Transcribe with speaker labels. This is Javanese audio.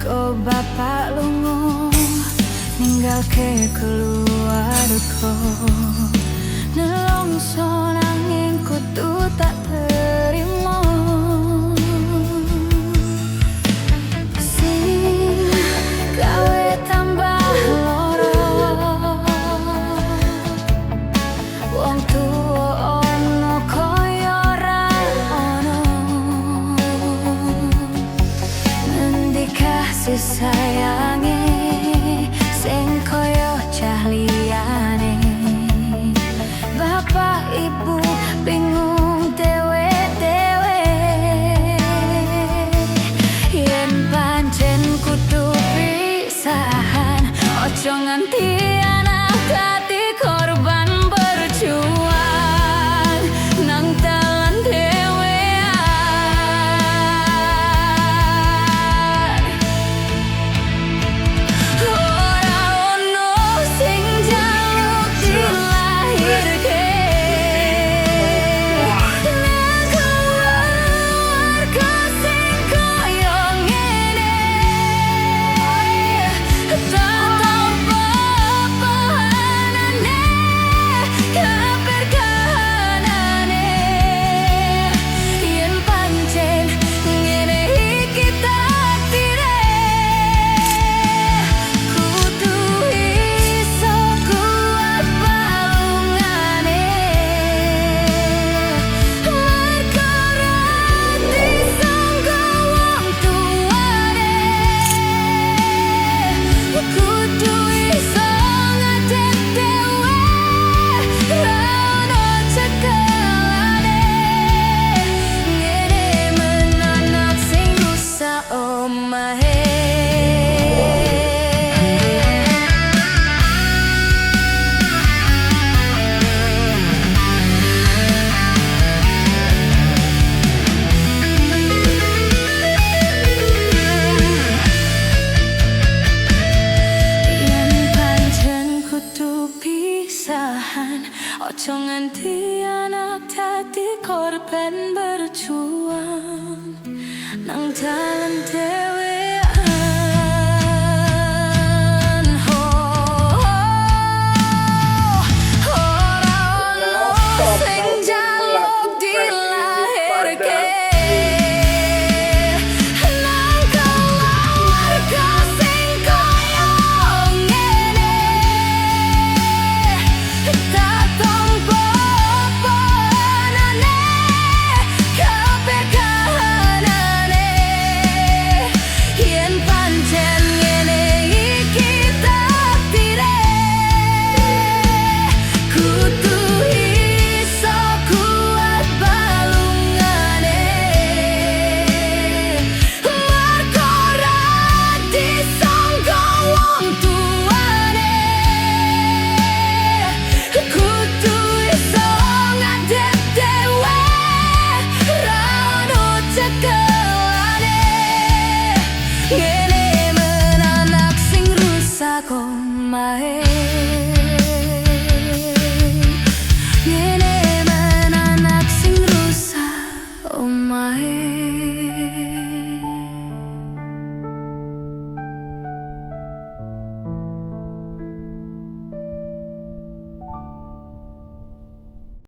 Speaker 1: Mergo bapak lunga ninggalke keluarga, nelongso nanging kudu tak terima. Sing gawe tambah lara, wong tuwa ono koyo ora ono. Ngendi kasih sayange sing koyo cah liyane. Bapak ibu bingung dewe-dewe, yen pancen kudu pisahan, ojo nganti anak dadi korban berjuang nang dalan dhewean. Ora ono sing jaluk dilahirke nang keluarga sing koyo ngene. Tak tampa pahanane, keberkahanane. Yen pancen ngene iki takdire, kudu iso kuat balungane. Mergo ora disangka wong tuwane, kudu iso ngadeg dhewe, ra ono cekelane. Ngene menanak sing rusak omahe. Yen pancen kudu pisahan, ojo nganti anak dadi korban berjuang nang dalan dhewean. Ora ono sing jaluk dilahirke nang keluarga sing koyo ngene. Tak tampa pahanane, keberkahanane. Yen pancen ngene iki takdire, kudu iso kuat balungane. Mergo ora disangka wong tuwane, kudu iso ngadeg dhewe, ra ono cekelane. Ngene menanak sing rusak omahe.